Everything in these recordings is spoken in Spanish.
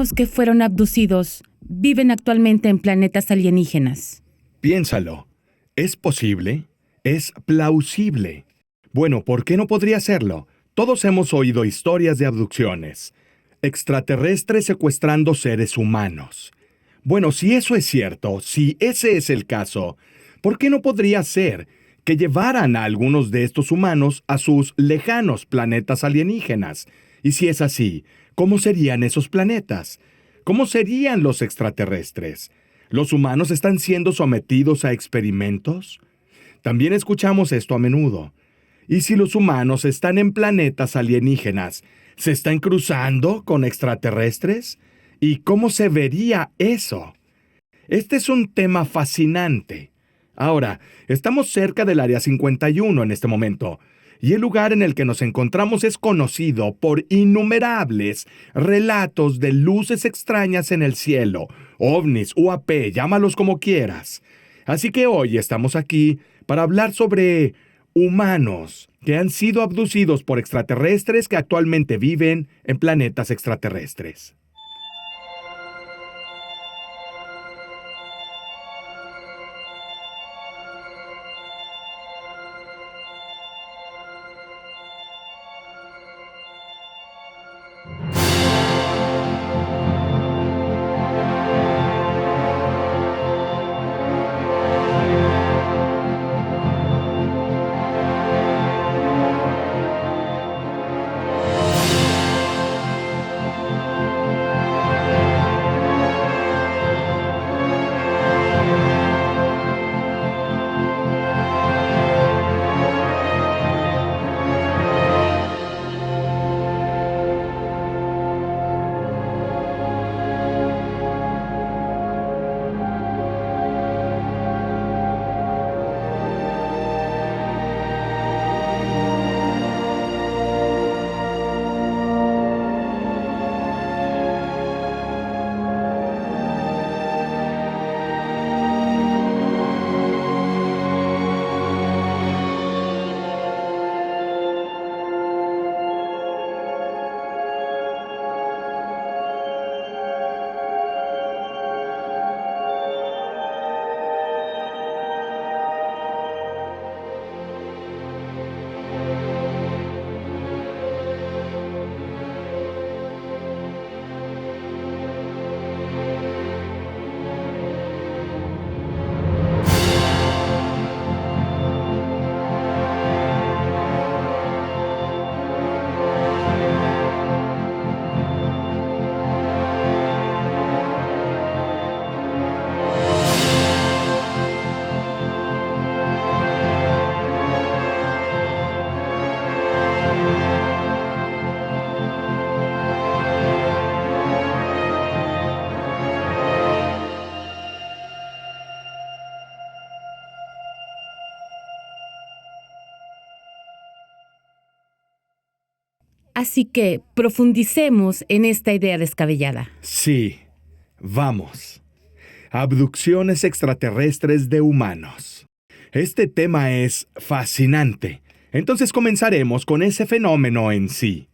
humanos que fueron abducidos viven actualmente en planetas alienígenas? Piénsalo. ¿Es posible? ¿Es plausible? Bueno, ¿por qué no podría serlo? Todos hemos oído historias de abducciones. Extraterrestres secuestrando seres humanos. Bueno, si eso es cierto, si ese es el caso, ¿por qué no podría ser que llevaran a algunos de estos humanos a sus lejanos planetas alienígenas? Y si es así, ¿cómo serían esos planetas? ¿Cómo serían los extraterrestres? ¿Los humanos están siendo sometidos a experimentos? También escuchamos esto a menudo. ¿Y si los humanos están en planetas alienígenas, se están cruzando con extraterrestres? ¿Y cómo se vería eso? Este es un tema fascinante. Ahora, estamos cerca del Área 51 en este momento, y el lugar en el que nos encontramos es conocido por innumerables relatos de luces extrañas en el cielo, ovnis, UAP, llámalos como quieras. Así que hoy estamos aquí para hablar sobre humanos que han sido abducidos por extraterrestres que actualmente viven en planetas extraterrestres. Así que profundicemos en esta idea descabellada. Sí, vamos. Abducciones extraterrestres de humanos. Este tema es fascinante. Entonces comenzaremos con ese fenómeno en sí.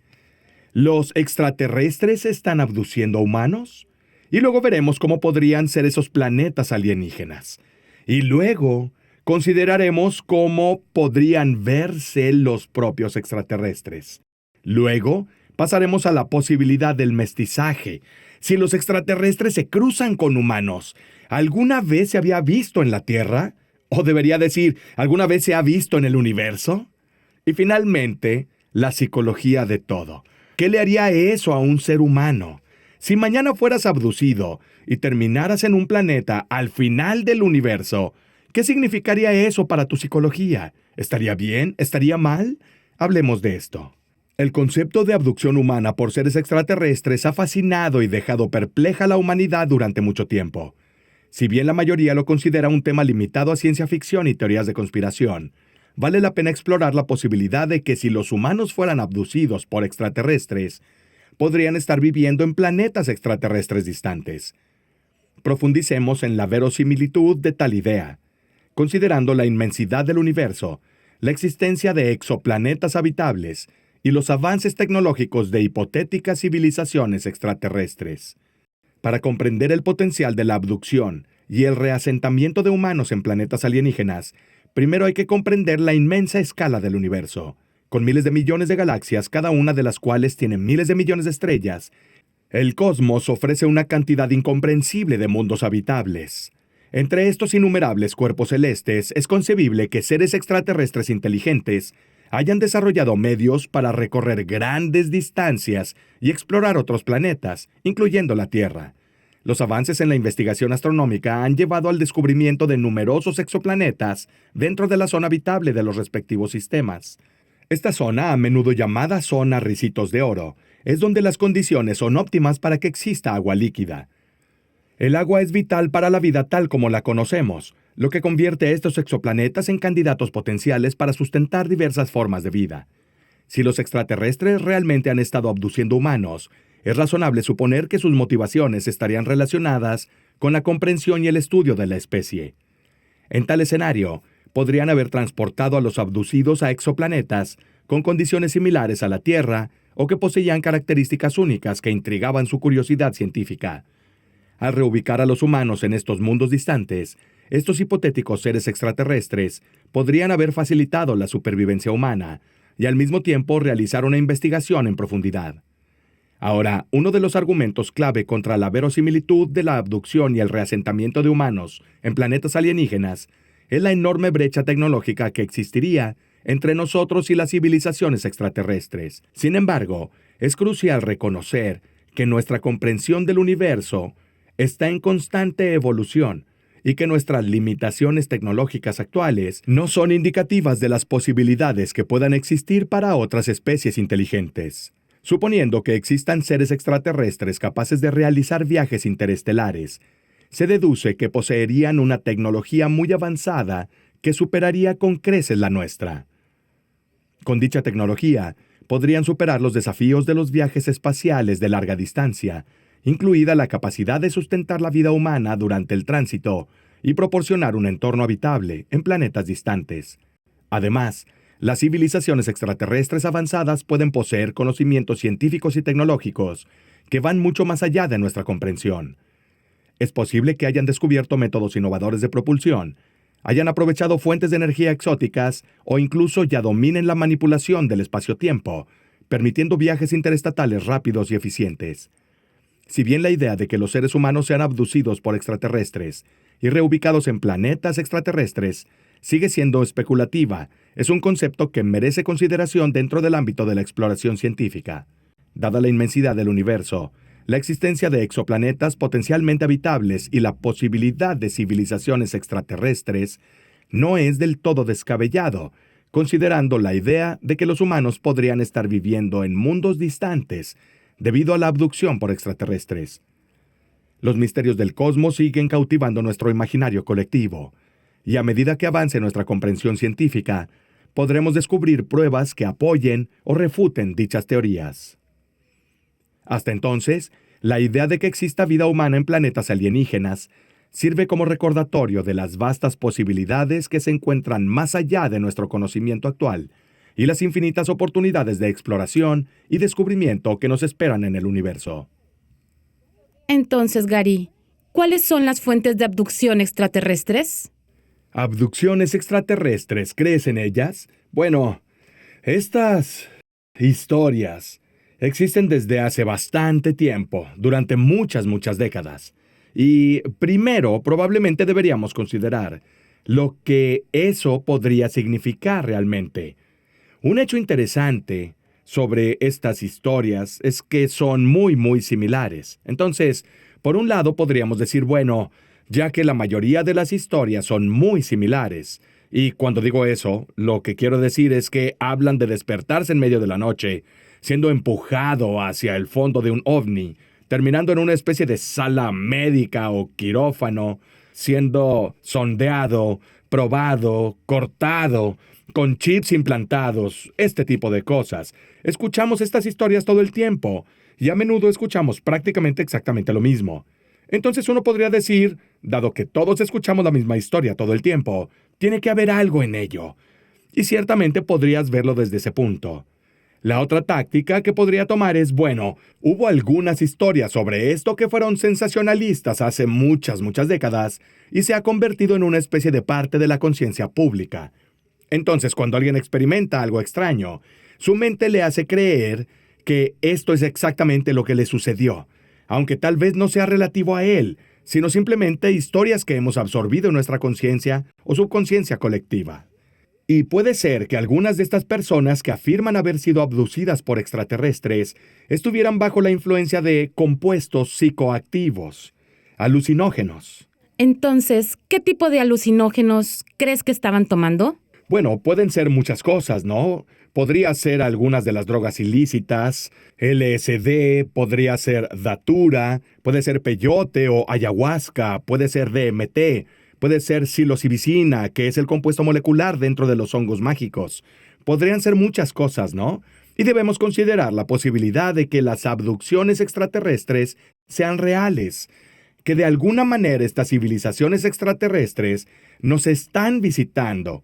¿Los extraterrestres están abduciendo humanos? Y luego veremos cómo podrían ser esos planetas alienígenas. Y luego consideraremos cómo podrían verse los propios extraterrestres. Luego pasaremos a la posibilidad del mestizaje. Si los extraterrestres se cruzan con humanos, ¿alguna vez se había visto en la Tierra? O debería decir, ¿alguna vez se ha visto en el universo? Y finalmente, la psicología de todo. ¿Qué le haría eso a un ser humano? Si mañana fueras abducido y terminaras en un planeta al final del universo, ¿qué significaría eso para tu psicología? ¿Estaría bien? ¿Estaría mal? Hablemos de esto. El concepto de abducción humana por seres extraterrestres ha fascinado y dejado perpleja a la humanidad durante mucho tiempo. Si bien la mayoría lo considera un tema limitado a ciencia ficción y teorías de conspiración, vale la pena explorar la posibilidad de que si los humanos fueran abducidos por extraterrestres, podrían estar viviendo en planetas extraterrestres distantes. Profundicemos en la verosimilitud de tal idea, considerando la inmensidad del universo, la existencia de exoplanetas habitables y los avances tecnológicos de hipotéticas civilizaciones extraterrestres. Para comprender el potencial de la abducción y el reasentamiento de humanos en planetas alienígenas, primero hay que comprender la inmensa escala del universo. Con miles de millones de galaxias, cada una de las cuales tiene miles de millones de estrellas, el cosmos ofrece una cantidad incomprensible de mundos habitables. Entre estos innumerables cuerpos celestes, es concebible que seres extraterrestres inteligentes hayan desarrollado medios para recorrer grandes distancias y explorar otros planetas, incluyendo la Tierra. Los avances en la investigación astronómica han llevado al descubrimiento de numerosos exoplanetas dentro de la zona habitable de los respectivos sistemas. Esta zona, a menudo llamada zona Ricitos de Oro, es donde las condiciones son óptimas para que exista agua líquida. El agua es vital para la vida tal como la conocemos, lo que convierte a estos exoplanetas en candidatos potenciales para sustentar diversas formas de vida. Si los extraterrestres realmente han estado abduciendo humanos, es razonable suponer que sus motivaciones estarían relacionadas con la comprensión y el estudio de la especie. En tal escenario, podrían haber transportado a los abducidos a exoplanetas con condiciones similares a la Tierra o que poseían características únicas que intrigaban su curiosidad científica. Al reubicar a los humanos en estos mundos distantes, estos hipotéticos seres extraterrestres podrían haber facilitado la supervivencia humana y al mismo tiempo realizar una investigación en profundidad. Ahora, uno de los argumentos clave contra la verosimilitud de la abducción y el reasentamiento de humanos en planetas alienígenas es la enorme brecha tecnológica que existiría entre nosotros y las civilizaciones extraterrestres. Sin embargo, es crucial reconocer que nuestra comprensión del universo está en constante evolución y que nuestras limitaciones tecnológicas actuales no son indicativas de las posibilidades que puedan existir para otras especies inteligentes. Suponiendo que existan seres extraterrestres capaces de realizar viajes interestelares, se deduce que poseerían una tecnología muy avanzada que superaría con creces la nuestra. Con dicha tecnología, podrían superar los desafíos de los viajes espaciales de larga distancia, incluida la capacidad de sustentar la vida humana durante el tránsito y proporcionar un entorno habitable en planetas distantes. Además, las civilizaciones extraterrestres avanzadas pueden poseer conocimientos científicos y tecnológicos que van mucho más allá de nuestra comprensión. Es posible que hayan descubierto métodos innovadores de propulsión, hayan aprovechado fuentes de energía exóticas o incluso ya dominen la manipulación del espacio-tiempo, permitiendo viajes interestatales rápidos y eficientes. Si bien la idea de que los seres humanos sean abducidos por extraterrestres y reubicados en planetas extraterrestres sigue siendo especulativa, es un concepto que merece consideración dentro del ámbito de la exploración científica. Dada la inmensidad del universo, la existencia de exoplanetas potencialmente habitables y la posibilidad de civilizaciones extraterrestres no es del todo descabellado, considerando la idea de que los humanos podrían estar viviendo en mundos distantes debido a la abducción por extraterrestres. Los misterios del cosmos siguen cautivando nuestro imaginario colectivo, y a medida que avance nuestra comprensión científica, podremos descubrir pruebas que apoyen o refuten dichas teorías. Hasta entonces, la idea de que exista vida humana en planetas alienígenas sirve como recordatorio de las vastas posibilidades que se encuentran más allá de nuestro conocimiento actual y las infinitas oportunidades de exploración y descubrimiento que nos esperan en el universo. Entonces, Gary, ¿cuáles son las fuentes de abducción extraterrestres? ¿Abducciones extraterrestres? ¿Crees en ellas? Bueno, estas historias existen desde hace bastante tiempo, durante muchas décadas. Y primero, probablemente deberíamos considerar lo que eso podría significar realmente. Un hecho interesante sobre estas historias es que son muy similares. Entonces, por un lado podríamos decir, bueno, ya que la mayoría de las historias son muy similares, y cuando digo eso, lo que quiero decir es que hablan de despertarse en medio de la noche, siendo empujado hacia el fondo de un ovni, terminando en una especie de sala médica o quirófano, siendo sondeado, probado, cortado, con chips implantados, este tipo de cosas. Escuchamos estas historias todo el tiempo, y a menudo escuchamos prácticamente exactamente lo mismo. Entonces uno podría decir, dado que todos escuchamos la misma historia todo el tiempo, tiene que haber algo en ello. Y ciertamente podrías verlo desde ese punto. La otra táctica que podría tomar es, bueno, hubo algunas historias sobre esto que fueron sensacionalistas hace muchas décadas y se ha convertido en una especie de parte de la conciencia pública. Entonces, cuando alguien experimenta algo extraño, su mente le hace creer que esto es exactamente lo que le sucedió, aunque tal vez no sea relativo a él, sino simplemente historias que hemos absorbido en nuestra conciencia o subconsciencia colectiva. Y puede ser que algunas de estas personas que afirman haber sido abducidas por extraterrestres estuvieran bajo la influencia de compuestos psicoactivos, alucinógenos. Entonces, ¿qué tipo de alucinógenos crees que estaban tomando? Bueno, pueden ser muchas cosas, ¿no? Podría ser algunas de las drogas ilícitas, LSD, podría ser datura, puede ser peyote o ayahuasca, puede ser DMT, puede ser psilocibicina, que es el compuesto molecular dentro de los hongos mágicos. Podrían ser muchas cosas, ¿no? Y debemos considerar la posibilidad de que las abducciones extraterrestres sean reales, que de alguna manera estas civilizaciones extraterrestres nos están visitando.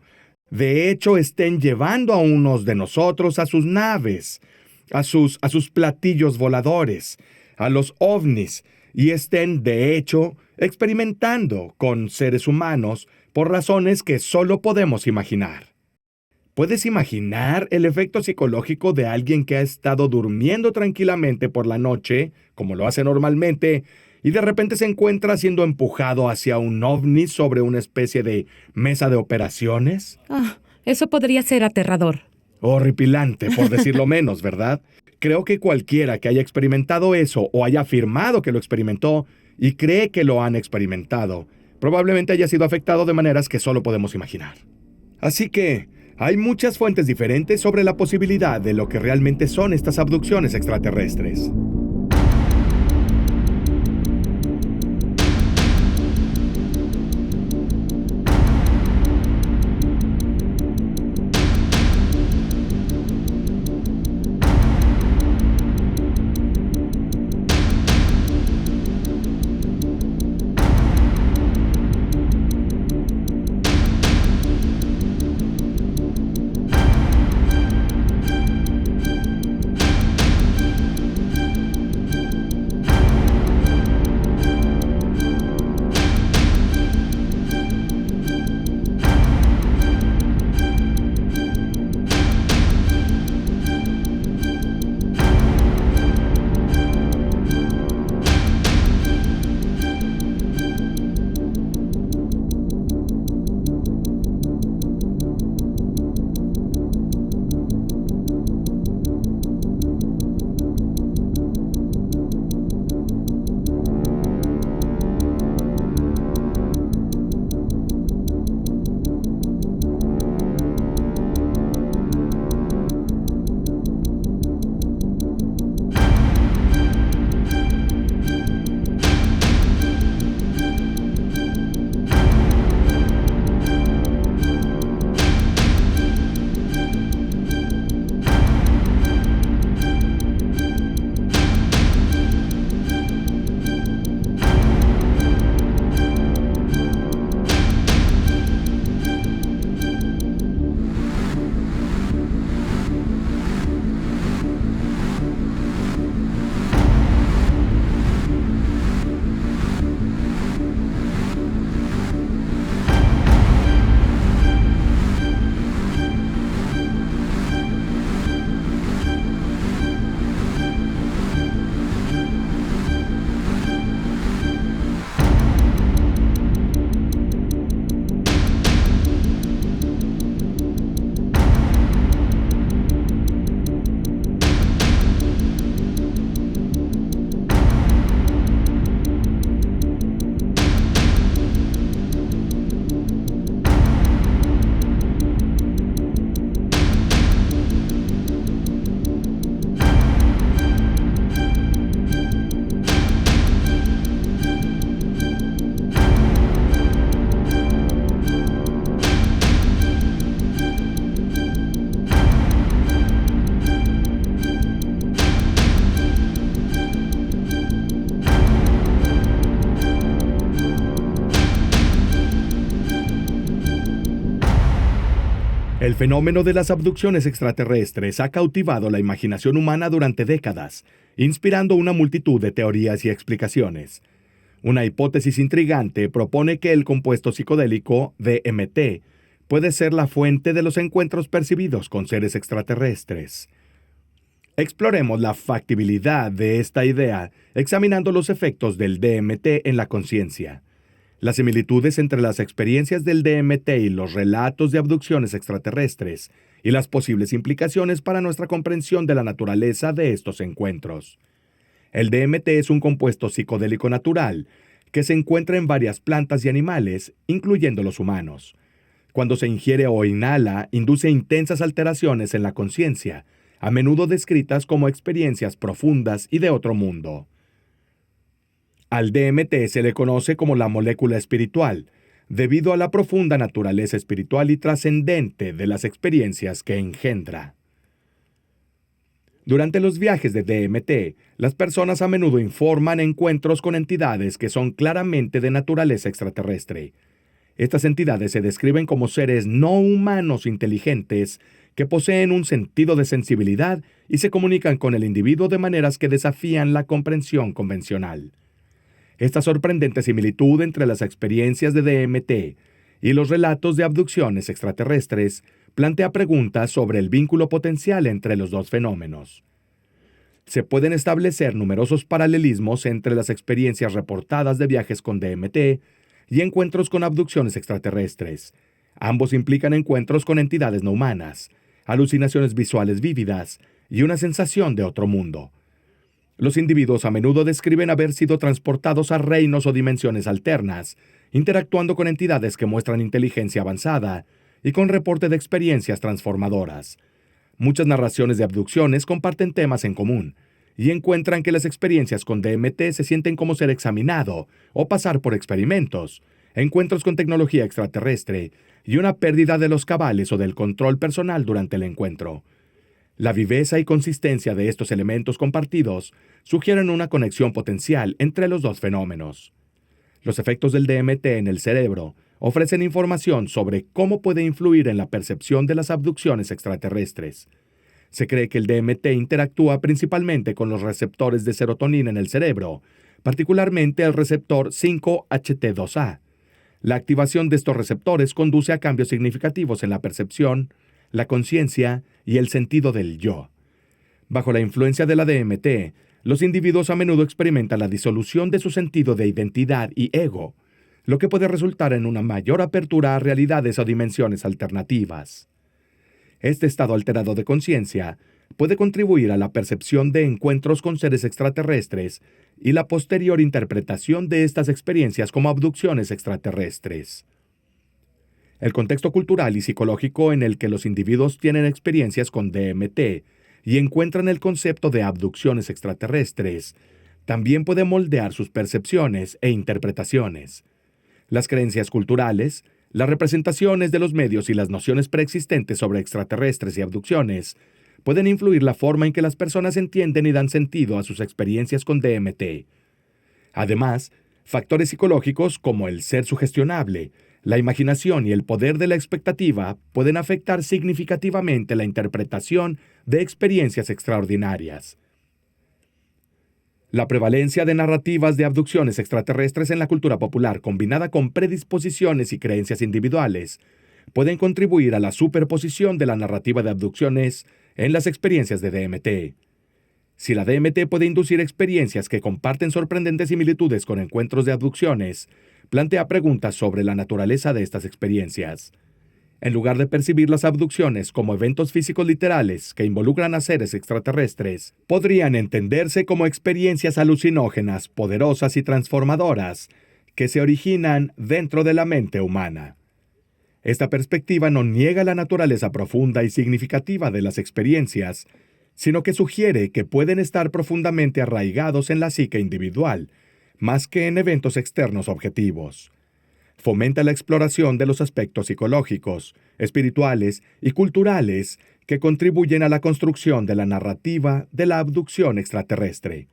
De hecho, estén llevando a unos de nosotros a sus naves, a sus platillos voladores, a los ovnis, y estén, de hecho, experimentando con seres humanos por razones que solo podemos imaginar. ¿Puedes imaginar el efecto psicológico de alguien que ha estado durmiendo tranquilamente por la noche, como lo hace normalmente, y de repente se encuentra siendo empujado hacia un ovni sobre una especie de mesa de operaciones? Eso podría ser aterrador. Horripilante, por decirlo menos, ¿verdad? Creo que cualquiera que haya experimentado eso o haya afirmado que lo experimentó y cree que lo han experimentado, probablemente haya sido afectado de maneras que solo podemos imaginar. Así que hay muchas fuentes diferentes sobre la posibilidad de lo que realmente son estas abducciones extraterrestres. El fenómeno de las abducciones extraterrestres ha cautivado la imaginación humana durante décadas, inspirando una multitud de teorías y explicaciones. Una hipótesis intrigante propone que el compuesto psicodélico DMT puede ser la fuente de los encuentros percibidos con seres extraterrestres. Exploremos la factibilidad de esta idea examinando los efectos del DMT en la conciencia. Las similitudes entre las experiencias del DMT y los relatos de abducciones extraterrestres y las posibles implicaciones para nuestra comprensión de la naturaleza de estos encuentros. El DMT es un compuesto psicodélico natural que se encuentra en varias plantas y animales, incluyendo los humanos. Cuando se ingiere o inhala, induce intensas alteraciones en la conciencia, a menudo descritas como experiencias profundas y de otro mundo. Al DMT se le conoce como la molécula espiritual, debido a la profunda naturaleza espiritual y trascendente de las experiencias que engendra. Durante los viajes de DMT, las personas a menudo informan encuentros con entidades que son claramente de naturaleza extraterrestre. Estas entidades se describen como seres no humanos inteligentes que poseen un sentido de sensibilidad y se comunican con el individuo de maneras que desafían la comprensión convencional. Esta sorprendente similitud entre las experiencias de DMT y los relatos de abducciones extraterrestres plantea preguntas sobre el vínculo potencial entre los dos fenómenos. Se pueden establecer numerosos paralelismos entre las experiencias reportadas de viajes con DMT y encuentros con abducciones extraterrestres. Ambos implican encuentros con entidades no humanas, alucinaciones visuales vívidas y una sensación de otro mundo. Los individuos a menudo describen haber sido transportados a reinos o dimensiones alternas, interactuando con entidades que muestran inteligencia avanzada y con reporte de experiencias transformadoras. Muchas narraciones de abducciones comparten temas en común y encuentran que las experiencias con DMT se sienten como ser examinado o pasar por experimentos, encuentros con tecnología extraterrestre y una pérdida de los cabales o del control personal durante el encuentro. La viveza y consistencia de estos elementos compartidos sugieren una conexión potencial entre los dos fenómenos. Los efectos del DMT en el cerebro ofrecen información sobre cómo puede influir en la percepción de las abducciones extraterrestres. Se cree que el DMT interactúa principalmente con los receptores de serotonina en el cerebro, particularmente el receptor 5-HT2A. La activación de estos receptores conduce a cambios significativos en la percepción, la conciencia y el sentido del yo. Bajo la influencia de la DMT, los individuos a menudo experimentan la disolución de su sentido de identidad y ego, lo que puede resultar en una mayor apertura a realidades o dimensiones alternativas. Este estado alterado de conciencia puede contribuir a la percepción de encuentros con seres extraterrestres y la posterior interpretación de estas experiencias como abducciones extraterrestres. El contexto cultural y psicológico en el que los individuos tienen experiencias con DMT y encuentran el concepto de abducciones extraterrestres también puede moldear sus percepciones e interpretaciones. Las creencias culturales, las representaciones de los medios y las nociones preexistentes sobre extraterrestres y abducciones pueden influir la forma en que las personas entienden y dan sentido a sus experiencias con DMT. Además, factores psicológicos como el ser sugestionable, la imaginación y el poder de la expectativa pueden afectar significativamente la interpretación de experiencias extraordinarias. La prevalencia de narrativas de abducciones extraterrestres en la cultura popular, combinada con predisposiciones y creencias individuales, pueden contribuir a la superposición de la narrativa de abducciones en las experiencias de DMT. Si la DMT puede inducir experiencias que comparten sorprendentes similitudes con encuentros de abducciones, plantea preguntas sobre la naturaleza de estas experiencias. En lugar de percibir las abducciones como eventos físicos literales que involucran a seres extraterrestres, podrían entenderse como experiencias alucinógenas, poderosas y transformadoras que se originan dentro de la mente humana. Esta perspectiva no niega la naturaleza profunda y significativa de las experiencias, sino que sugiere que pueden estar profundamente arraigados en la psique individual, más que en eventos externos objetivos. Fomenta la exploración de los aspectos psicológicos, espirituales y culturales que contribuyen a la construcción de la narrativa de la abducción extraterrestre.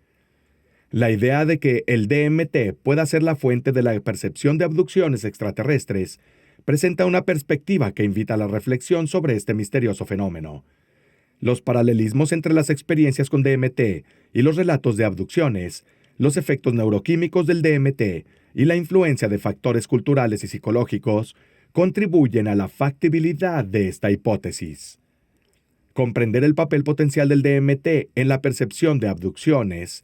La idea de que el DMT pueda ser la fuente de la percepción de abducciones extraterrestres presenta una perspectiva que invita a la reflexión sobre este misterioso fenómeno. Los paralelismos entre las experiencias con DMT y los relatos de abducciones, los efectos neuroquímicos del DMT y la influencia de factores culturales y psicológicos contribuyen a la factibilidad de esta hipótesis. Comprender el papel potencial del DMT en la percepción de abducciones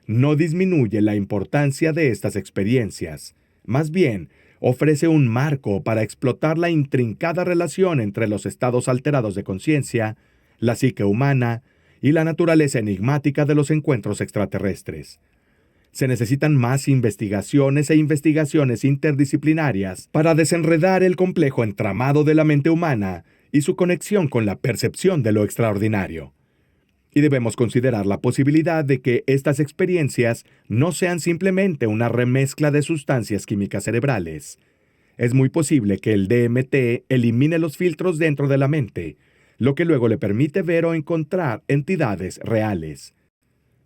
no disminuye la importancia de estas experiencias, más bien ofrece un marco para explotar la intrincada relación entre los estados alterados de conciencia, la psique humana y la naturaleza enigmática de los encuentros extraterrestres. Se necesitan más investigaciones e investigaciones interdisciplinarias para desenredar el complejo entramado de la mente humana y su conexión con la percepción de lo extraordinario. Y debemos considerar la posibilidad de que estas experiencias no sean simplemente una remezcla de sustancias químicas cerebrales. Es muy posible que el DMT elimine los filtros dentro de la mente, lo que luego le permite ver o encontrar entidades reales.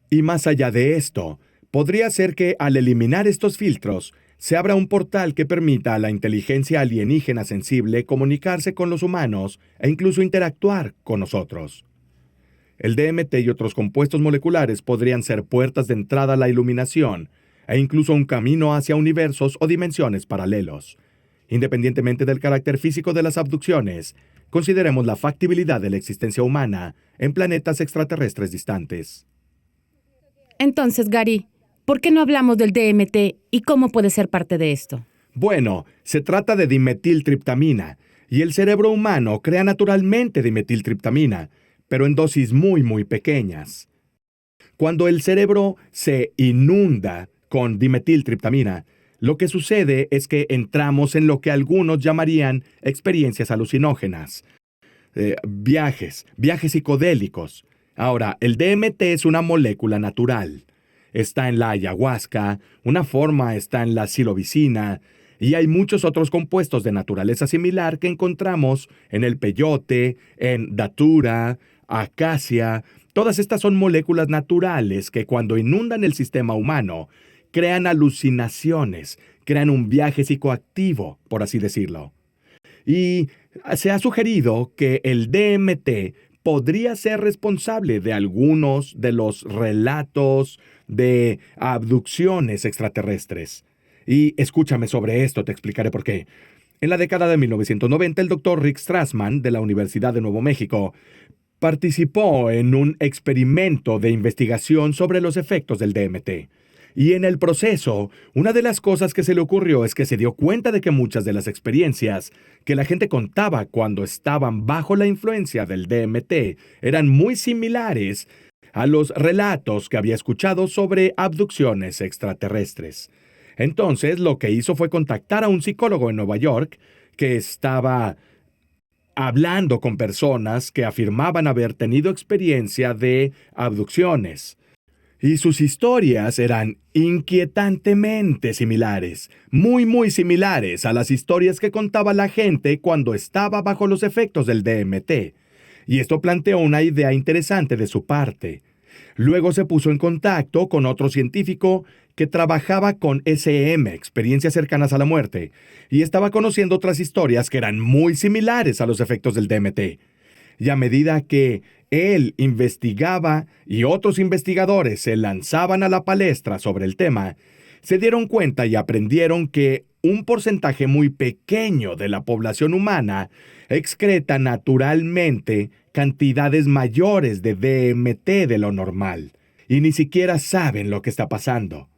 Y más allá de esto, podría ser que al eliminar estos filtros, se abra un portal que permita a la inteligencia alienígena sensible comunicarse con los humanos e incluso interactuar con nosotros. El DMT y otros compuestos moleculares podrían ser puertas de entrada a la iluminación e incluso un camino hacia universos o dimensiones paralelos. Independientemente del carácter físico de las abducciones, consideremos la factibilidad de la existencia humana en planetas extraterrestres distantes. Entonces, Gary, ¿por qué no hablamos del DMT y cómo puede ser parte de esto? Bueno, se trata de dimetiltriptamina, y el cerebro humano crea naturalmente dimetiltriptamina, pero en dosis muy pequeñas. Cuando el cerebro se inunda con dimetiltriptamina, lo que sucede es que entramos en lo que algunos llamarían experiencias alucinógenas, viajes psicodélicos. Ahora, el DMT es una molécula natural. Está en la ayahuasca, una forma está en la psilocibina, y hay muchos otros compuestos de naturaleza similar que encontramos en el peyote, en datura, acacia. Todas estas son moléculas naturales que cuando inundan el sistema humano, crean alucinaciones, crean un viaje psicoactivo, por así decirlo. Y se ha sugerido que el DMT podría ser responsable de algunos de los relatos de abducciones extraterrestres. Y escúchame sobre esto, te explicaré por qué. En la década de 1990, el doctor Rick Strassman, de la Universidad de Nuevo México, participó en un experimento de investigación sobre los efectos del DMT. Y en el proceso, una de las cosas que se le ocurrió es que se dio cuenta de que muchas de las experiencias que la gente contaba cuando estaban bajo la influencia del DMT eran muy similares a los relatos que había escuchado sobre abducciones extraterrestres. Entonces, lo que hizo fue contactar a un psicólogo en Nueva York que estaba hablando con personas que afirmaban haber tenido experiencia de abducciones. Y sus historias eran inquietantemente similares, muy similares a las historias que contaba la gente cuando estaba bajo los efectos del DMT. Y esto planteó una idea interesante de su parte. Luego se puso en contacto con otro científico que trabajaba con SM, experiencias cercanas a la muerte, y estaba conociendo otras historias que eran muy similares a los efectos del DMT. Y a medida que él investigaba y otros investigadores se lanzaban a la palestra sobre el tema, se dieron cuenta y aprendieron que un porcentaje muy pequeño de la población humana excreta naturalmente cantidades mayores de DMT de lo normal, y ni siquiera saben lo que está pasando.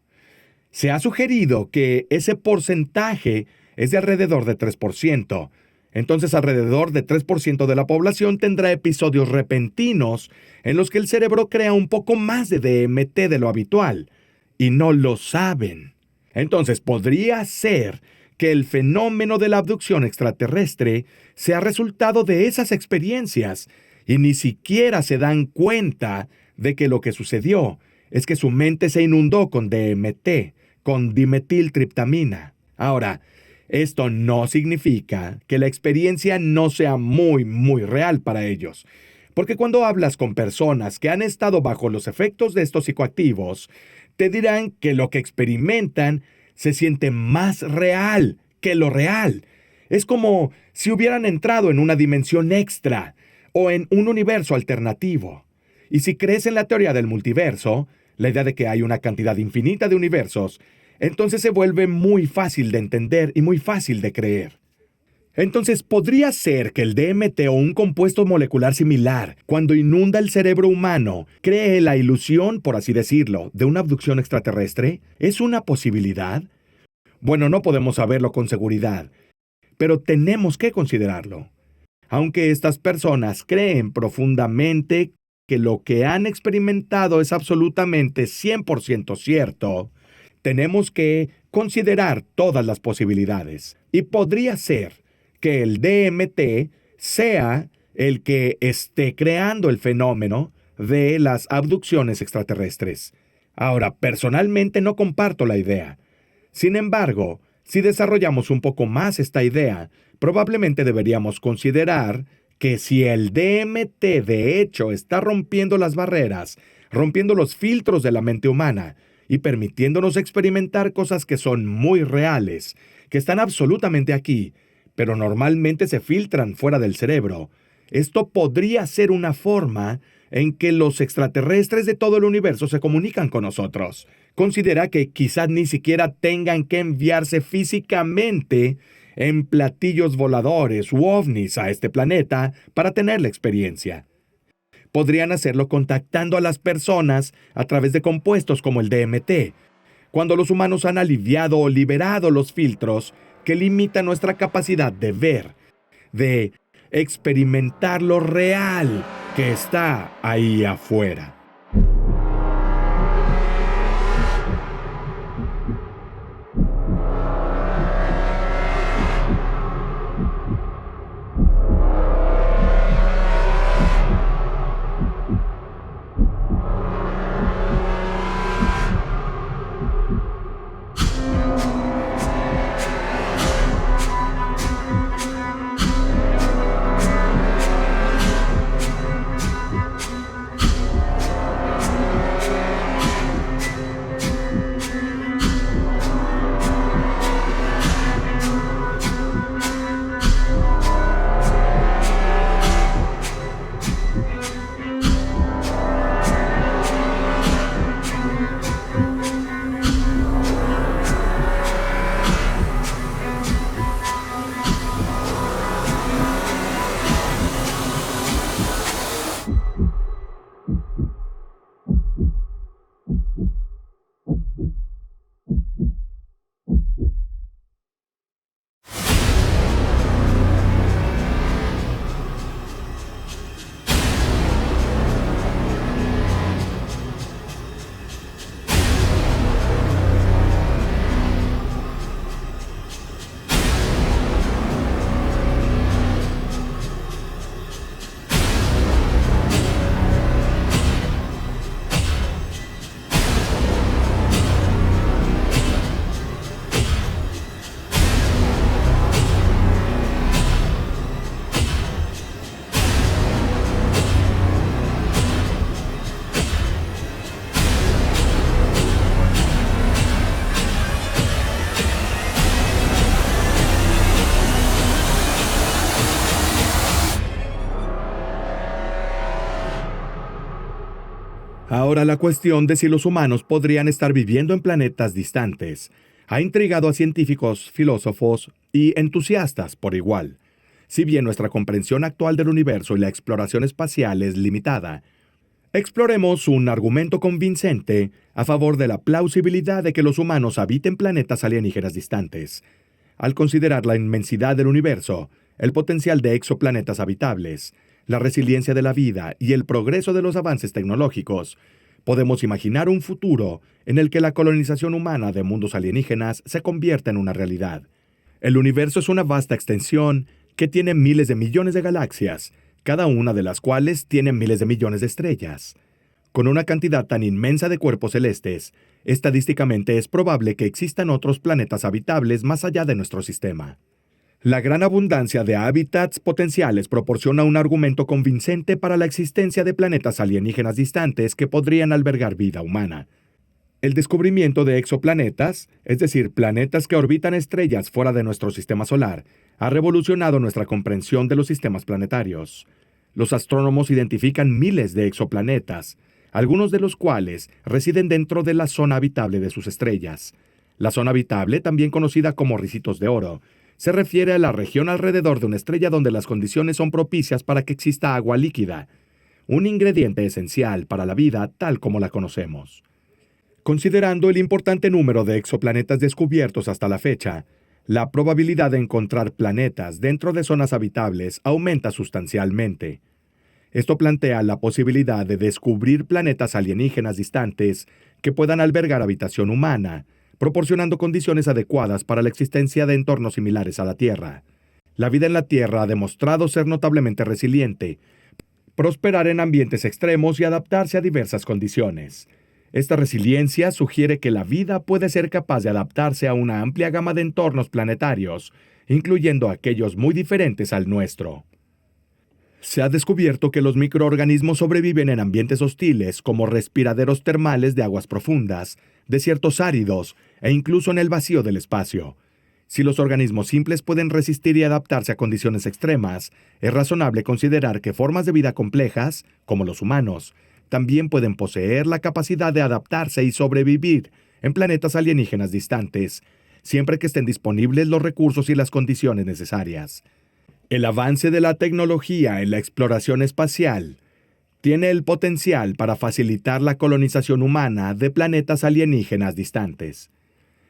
Se ha sugerido que ese porcentaje es de alrededor de 3%. Entonces, alrededor de 3% de la población tendrá episodios repentinos en los que el cerebro crea un poco más de DMT de lo habitual, y no lo saben. Entonces, podría ser que el fenómeno de la abducción extraterrestre sea resultado de esas experiencias, y ni siquiera se dan cuenta de que lo que sucedió es que su mente se inundó con DMT, con dimetiltriptamina. Ahora, esto no significa que la experiencia no sea muy real para ellos, porque cuando hablas con personas que han estado bajo los efectos de estos psicoactivos, te dirán que lo que experimentan se siente más real que lo real. Es como si hubieran entrado en una dimensión extra o en un universo alternativo. Y si crees en la teoría del multiverso, la idea de que hay una cantidad infinita de universos, entonces se vuelve muy fácil de entender y muy fácil de creer. Entonces, ¿podría ser que el DMT o un compuesto molecular similar, cuando inunda el cerebro humano, cree la ilusión, por así decirlo, de una abducción extraterrestre? ¿Es una posibilidad? Bueno, no podemos saberlo con seguridad, pero tenemos que considerarlo. Aunque estas personas creen profundamente que lo que han experimentado es absolutamente 100% cierto, tenemos que considerar todas las posibilidades. Y podría ser que el DMT sea el que esté creando el fenómeno de las abducciones extraterrestres. Ahora, personalmente no comparto la idea. Sin embargo, si desarrollamos un poco más esta idea, probablemente deberíamos considerar que si el DMT de hecho está rompiendo las barreras, rompiendo los filtros de la mente humana y permitiéndonos experimentar cosas que son muy reales, que están absolutamente aquí, pero normalmente se filtran fuera del cerebro, esto podría ser una forma en que los extraterrestres de todo el universo se comunican con nosotros. Considera que quizás ni siquiera tengan que enviarse físicamente en platillos voladores u ovnis a este planeta para tener la experiencia. Podrían hacerlo contactando a las personas a través de compuestos como el DMT, cuando los humanos han aliviado o liberado los filtros que limitan nuestra capacidad de ver, de experimentar lo real que está ahí afuera. Ahora la cuestión de si los humanos podrían estar viviendo en planetas distantes ha intrigado a científicos, filósofos y entusiastas por igual. Si bien nuestra comprensión actual del universo y la exploración espacial es limitada, exploremos un argumento convincente a favor de la plausibilidad de que los humanos habiten planetas alienígenas distantes. Al considerar la inmensidad del universo, el potencial de exoplanetas habitables, la resiliencia de la vida y el progreso de los avances tecnológicos, podemos imaginar un futuro en el que la colonización humana de mundos alienígenas se convierta en una realidad. El universo es una vasta extensión que tiene miles de millones de galaxias, cada una de las cuales tiene miles de millones de estrellas. Con una cantidad tan inmensa de cuerpos celestes, estadísticamente es probable que existan otros planetas habitables más allá de nuestro sistema. La gran abundancia de hábitats potenciales proporciona un argumento convincente para la existencia de planetas alienígenas distantes que podrían albergar vida humana. El descubrimiento de exoplanetas, es decir, planetas que orbitan estrellas fuera de nuestro sistema solar, ha revolucionado nuestra comprensión de los sistemas planetarios. Los astrónomos identifican miles de exoplanetas, algunos de los cuales residen dentro de la zona habitable de sus estrellas. La zona habitable, también conocida como ricitos de oro, se refiere a la región alrededor de una estrella donde las condiciones son propicias para que exista agua líquida, un ingrediente esencial para la vida tal como la conocemos. Considerando el importante número de exoplanetas descubiertos hasta la fecha, la probabilidad de encontrar planetas dentro de zonas habitables aumenta sustancialmente. Esto plantea la posibilidad de descubrir planetas alienígenas distantes que puedan albergar habitación humana, proporcionando condiciones adecuadas para la existencia de entornos similares a la Tierra. La vida en la Tierra ha demostrado ser notablemente resiliente, prosperar en ambientes extremos y adaptarse a diversas condiciones. Esta resiliencia sugiere que la vida puede ser capaz de adaptarse a una amplia gama de entornos planetarios, incluyendo aquellos muy diferentes al nuestro. Se ha descubierto que los microorganismos sobreviven en ambientes hostiles como respiraderos termales de aguas profundas, desiertos áridos e incluso en el vacío del espacio. Si los organismos simples pueden resistir y adaptarse a condiciones extremas, es razonable considerar que formas de vida complejas, como los humanos, también pueden poseer la capacidad de adaptarse y sobrevivir en planetas alienígenas distantes, siempre que estén disponibles los recursos y las condiciones necesarias. El avance de la tecnología en la exploración espacial tiene el potencial para facilitar la colonización humana de planetas alienígenas distantes.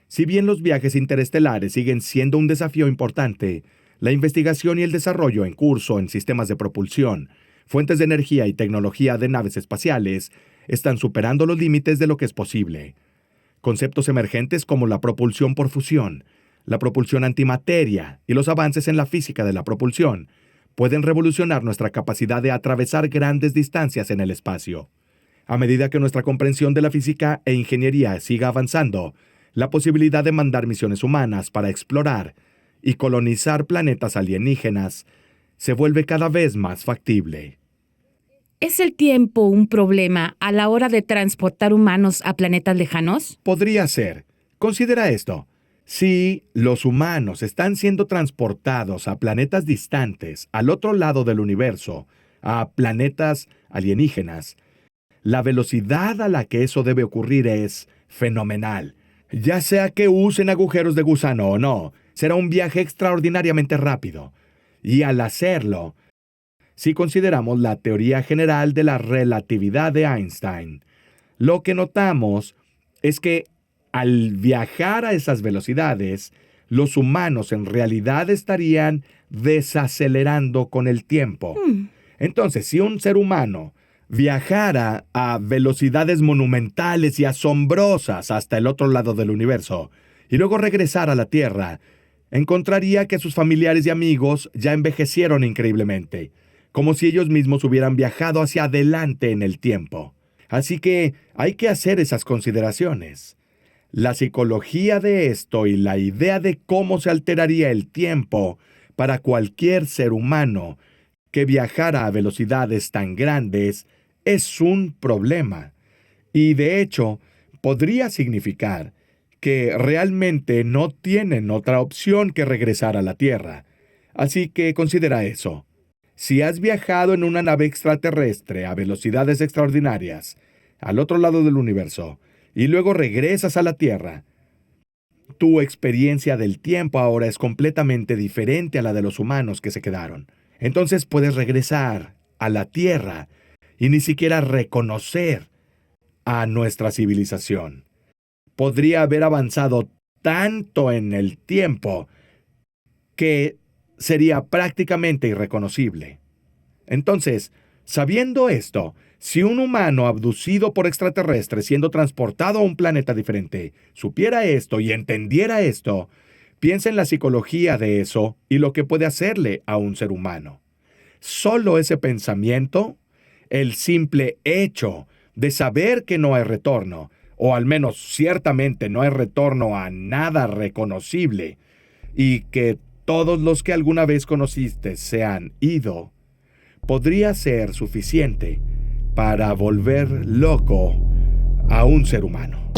Si bien los viajes interestelares siguen siendo un desafío importante, la investigación y el desarrollo en curso en sistemas de propulsión, fuentes de energía y tecnología de naves espaciales están superando los límites de lo que es posible. Conceptos emergentes como la propulsión por fusión, la propulsión antimateria y los avances en la física de la propulsión pueden revolucionar nuestra capacidad de atravesar grandes distancias en el espacio. A medida que nuestra comprensión de la física e ingeniería siga avanzando, la posibilidad de mandar misiones humanas para explorar y colonizar planetas alienígenas se vuelve cada vez más factible. ¿Es el tiempo un problema a la hora de transportar humanos a planetas lejanos? Podría ser. Considera esto. Si los humanos están siendo transportados a planetas distantes, al otro lado del universo, a planetas alienígenas, la velocidad a la que eso debe ocurrir es fenomenal. Ya sea que usen agujeros de gusano o no, será un viaje extraordinariamente rápido. Y al hacerlo, si consideramos la teoría general de la relatividad de Einstein, lo que notamos es que al viajar a esas velocidades, los humanos en realidad estarían desacelerando con el tiempo. Entonces, si un ser humano viajara a velocidades monumentales y asombrosas hasta el otro lado del universo, y luego regresara a la Tierra, encontraría que sus familiares y amigos ya envejecieron increíblemente, como si ellos mismos hubieran viajado hacia adelante en el tiempo. Así que hay que hacer esas consideraciones. La psicología de esto y la idea de cómo se alteraría el tiempo para cualquier ser humano que viajara a velocidades tan grandes es un problema. Y de hecho, podría significar que realmente no tienen otra opción que regresar a la Tierra. Así que considera eso. Si has viajado en una nave extraterrestre a velocidades extraordinarias, al otro lado del universo, y luego regresas a la Tierra, tu experiencia del tiempo ahora es completamente diferente a la de los humanos que se quedaron. Entonces puedes regresar a la Tierra y ni siquiera reconocer a nuestra civilización. Podría haber avanzado tanto en el tiempo que sería prácticamente irreconocible. Entonces, sabiendo esto, si un humano abducido por extraterrestres siendo transportado a un planeta diferente supiera esto y entendiera esto, piensa en la psicología de eso y lo que puede hacerle a un ser humano. Solo ese pensamiento, el simple hecho de saber que no hay retorno, o al menos ciertamente no hay retorno a nada reconocible, y que todos los que alguna vez conociste se han ido, podría ser suficiente para volver loco a un ser humano.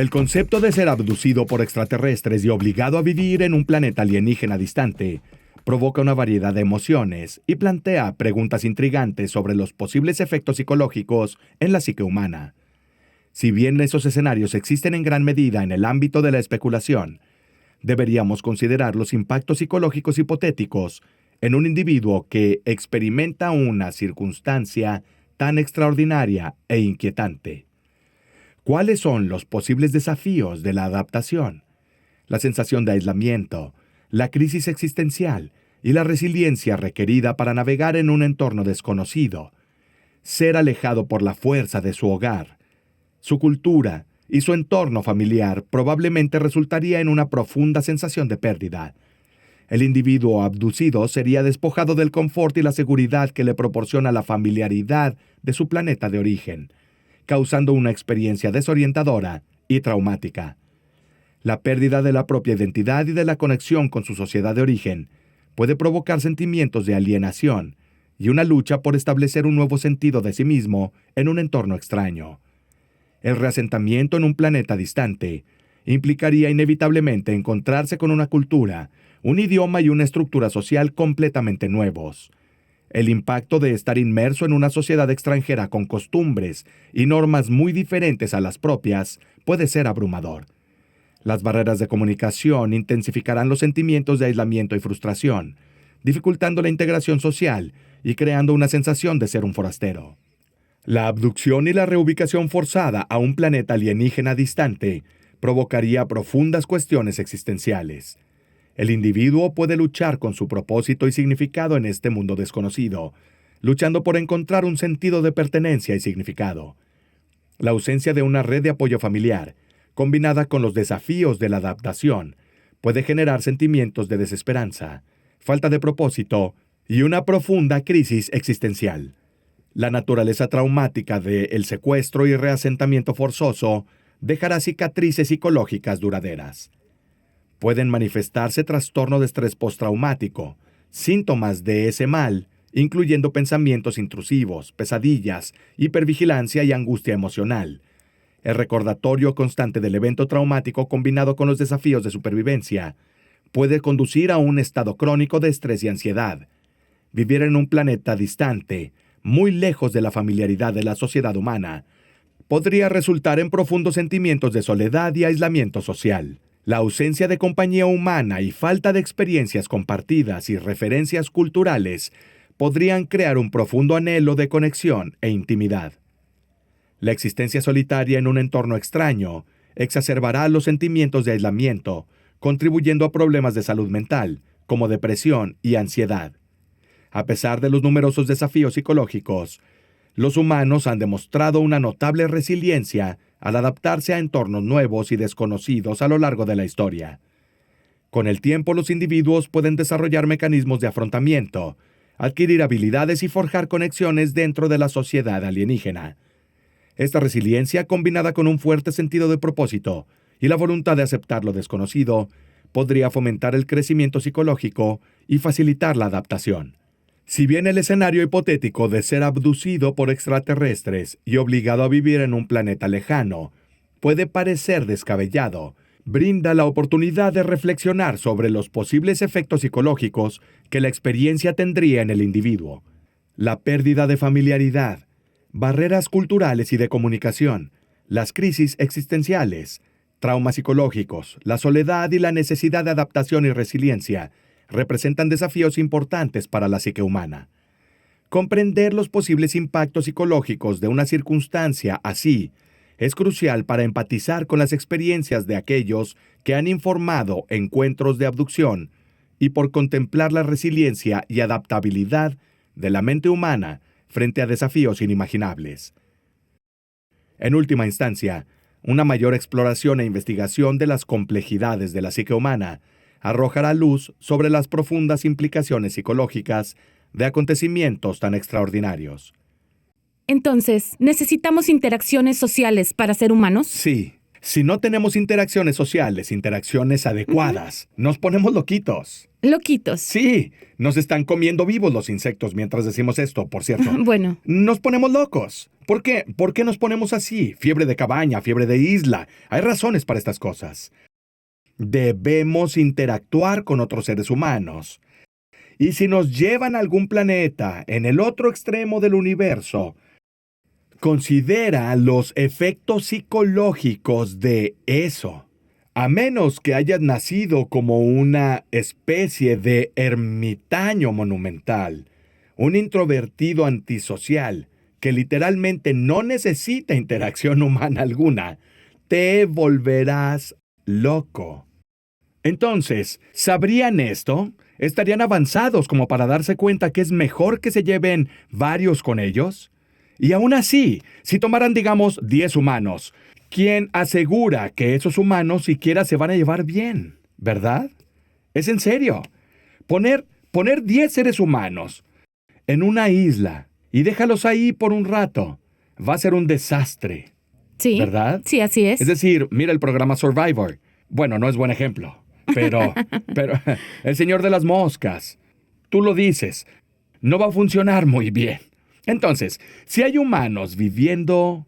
El concepto de ser abducido por extraterrestres y obligado a vivir en un planeta alienígena distante provoca una variedad de emociones y plantea preguntas intrigantes sobre los posibles efectos psicológicos en la psique humana. Si bien esos escenarios existen en gran medida en el ámbito de la especulación, deberíamos considerar los impactos psicológicos hipotéticos en un individuo que experimenta una circunstancia tan extraordinaria e inquietante. ¿Cuáles son los posibles desafíos de la adaptación? La sensación de aislamiento, la crisis existencial y la resiliencia requerida para navegar en un entorno desconocido, ser alejado por la fuerza de su hogar, su cultura y su entorno familiar probablemente resultaría en una profunda sensación de pérdida. El individuo abducido sería despojado del confort y la seguridad que le proporciona la familiaridad de su planeta de origen, causando una experiencia desorientadora y traumática. La pérdida de la propia identidad y de la conexión con su sociedad de origen puede provocar sentimientos de alienación y una lucha por establecer un nuevo sentido de sí mismo en un entorno extraño. El reasentamiento en un planeta distante implicaría inevitablemente encontrarse con una cultura, un idioma y una estructura social completamente nuevos. El impacto de estar inmerso en una sociedad extranjera con costumbres y normas muy diferentes a las propias puede ser abrumador. Las barreras de comunicación intensificarán los sentimientos de aislamiento y frustración, dificultando la integración social y creando una sensación de ser un forastero. La abducción y la reubicación forzada a un planeta alienígena distante provocaría profundas cuestiones existenciales. El individuo puede luchar con su propósito y significado en este mundo desconocido, luchando por encontrar un sentido de pertenencia y significado. La ausencia de una red de apoyo familiar, combinada con los desafíos de la adaptación, puede generar sentimientos de desesperanza, falta de propósito y una profunda crisis existencial. La naturaleza traumática del secuestro y reasentamiento forzoso dejará cicatrices psicológicas duraderas. Pueden manifestarse trastorno de estrés postraumático, síntomas de ese mal, incluyendo pensamientos intrusivos, pesadillas, hipervigilancia y angustia emocional. El recordatorio constante del evento traumático combinado con los desafíos de supervivencia puede conducir a un estado crónico de estrés y ansiedad. Vivir en un planeta distante, muy lejos de la familiaridad de la sociedad humana, podría resultar en profundos sentimientos de soledad y aislamiento social. La ausencia de compañía humana y falta de experiencias compartidas y referencias culturales podrían crear un profundo anhelo de conexión e intimidad. La existencia solitaria en un entorno extraño exacerbará los sentimientos de aislamiento, contribuyendo a problemas de salud mental, como depresión y ansiedad. A pesar de los numerosos desafíos psicológicos, los humanos han demostrado una notable resiliencia al adaptarse a entornos nuevos y desconocidos a lo largo de la historia. Con el tiempo, los individuos pueden desarrollar mecanismos de afrontamiento, adquirir habilidades y forjar conexiones dentro de la sociedad alienígena. Esta resiliencia, combinada con un fuerte sentido de propósito y la voluntad de aceptar lo desconocido, podría fomentar el crecimiento psicológico y facilitar la adaptación. Si bien el escenario hipotético de ser abducido por extraterrestres y obligado a vivir en un planeta lejano puede parecer descabellado, brinda la oportunidad de reflexionar sobre los posibles efectos psicológicos que la experiencia tendría en el individuo. La pérdida de familiaridad, barreras culturales y de comunicación, las crisis existenciales, traumas psicológicos, la soledad y la necesidad de adaptación y resiliencia representan desafíos importantes para la psique humana. Comprender los posibles impactos psicológicos de una circunstancia así es crucial para empatizar con las experiencias de aquellos que han informado encuentros de abducción y por contemplar la resiliencia y adaptabilidad de la mente humana frente a desafíos inimaginables. En última instancia, una mayor exploración e investigación de las complejidades de la psique humana arrojará luz sobre las profundas implicaciones psicológicas de acontecimientos tan extraordinarios. Entonces, ¿necesitamos interacciones sociales para ser humanos? Sí, Si no tenemos interacciones sociales, interacciones adecuadas, nos ponemos loquitos. Loquitos. Sí, nos están comiendo vivos los insectos mientras decimos esto, por cierto. Bueno, Nos ponemos locos. ¿Por qué? ¿Por qué nos ponemos así? Fiebre de cabaña, fiebre de isla. Hay razones para estas cosas. Debemos interactuar con otros seres humanos. Y si nos llevan a algún planeta en el otro extremo del universo, considera los efectos psicológicos de eso. A menos que hayas nacido como una especie de ermitaño monumental, un introvertido antisocial que literalmente no necesita interacción humana alguna, te volverás loco. Entonces, ¿sabrían esto? ¿Estarían avanzados como para darse cuenta que es mejor que se lleven varios con ellos? Y aún así, si tomaran, digamos, 10 humanos, ¿quién asegura que esos humanos siquiera se van a llevar bien? ¿Verdad? Es en serio. Poner 10 seres humanos en una isla y déjalos ahí por un rato va a ser un desastre. sí. ¿Verdad? Sí, así es. Es decir, mira el programa Survivor. Bueno, no es buen ejemplo, pero el Señor de las Moscas, tú lo dices, no va a funcionar muy bien. Entonces, si hay humanos viviendo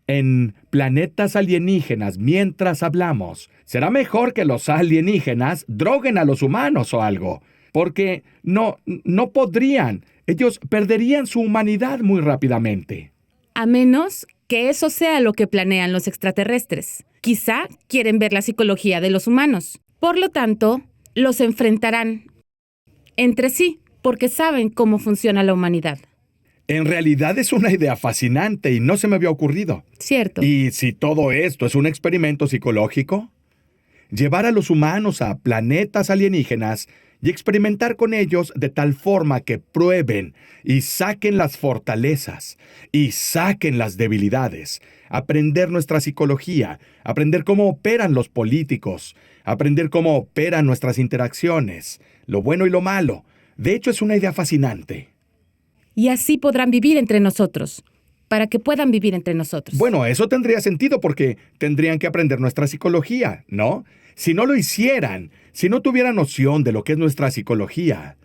en planetas alienígenas mientras hablamos, será mejor que los alienígenas droguen a los humanos o algo, porque no podrían, ellos perderían su humanidad muy rápidamente. A menos que eso sea lo que planean los extraterrestres. Quizá quieren ver la psicología de los humanos. Por lo tanto, los enfrentarán entre sí, porque saben cómo funciona la humanidad. En realidad es una idea fascinante y no se me había ocurrido. Cierto. ¿Y si todo esto es un experimento psicológico? Llevar a los humanos a planetas alienígenas y experimentar con ellos de tal forma que prueben y saquen las fortalezas y saquen las debilidades. Aprender nuestra psicología, aprender cómo operan los políticos, aprender cómo operan nuestras interacciones, lo bueno y lo malo. De hecho, es una idea fascinante. Y así podrán vivir entre nosotros, para que puedan vivir entre nosotros. Bueno, eso tendría sentido porque tendrían que aprender nuestra psicología, ¿no? Si no lo hicieran, si no tuvieran noción de lo que es nuestra psicología,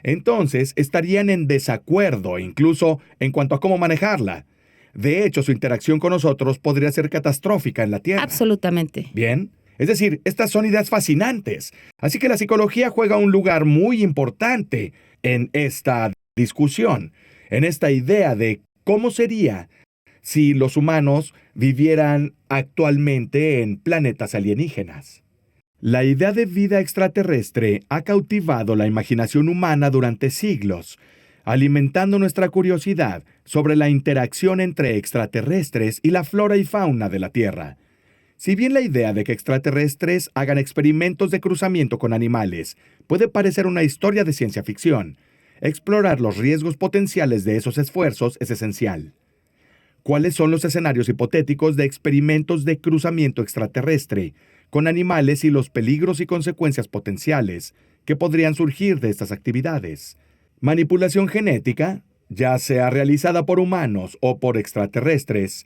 entonces estarían en desacuerdo incluso en cuanto a cómo manejarla. De hecho, su interacción con nosotros podría ser catastrófica en la Tierra. Absolutamente. Bien. Es decir, estas son ideas fascinantes. Así que la psicología juega un lugar muy importante en esta discusión, en esta idea de cómo sería si los humanos vivieran actualmente en planetas alienígenas. La idea de vida extraterrestre ha cautivado la imaginación humana durante siglos, alimentando nuestra curiosidad sobre la interacción entre extraterrestres y la flora y fauna de la Tierra. Si bien la idea de que extraterrestres hagan experimentos de cruzamiento con animales puede parecer una historia de ciencia ficción, explorar los riesgos potenciales de esos esfuerzos es esencial. ¿Cuáles son los escenarios hipotéticos de experimentos de cruzamiento extraterrestre con animales y los peligros y consecuencias potenciales que podrían surgir de estas actividades? Manipulación genética, ya sea realizada por humanos o por extraterrestres,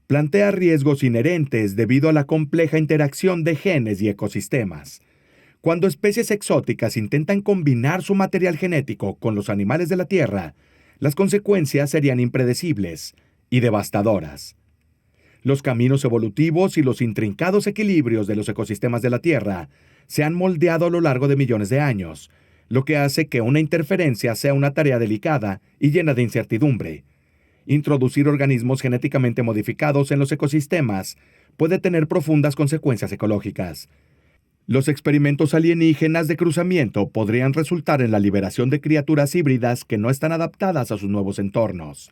plantea riesgos inherentes debido a la compleja interacción de genes y ecosistemas. Cuando especies exóticas intentan combinar su material genético con los animales de la Tierra, las consecuencias serían impredecibles y devastadoras. Los caminos evolutivos y los intrincados equilibrios de los ecosistemas de la Tierra se han moldeado a lo largo de millones de años, lo que hace que una interferencia sea una tarea delicada y llena de incertidumbre. Introducir organismos genéticamente modificados en los ecosistemas puede tener profundas consecuencias ecológicas. Los experimentos alienígenas de cruzamiento podrían resultar en la liberación de criaturas híbridas que no están adaptadas a sus nuevos entornos.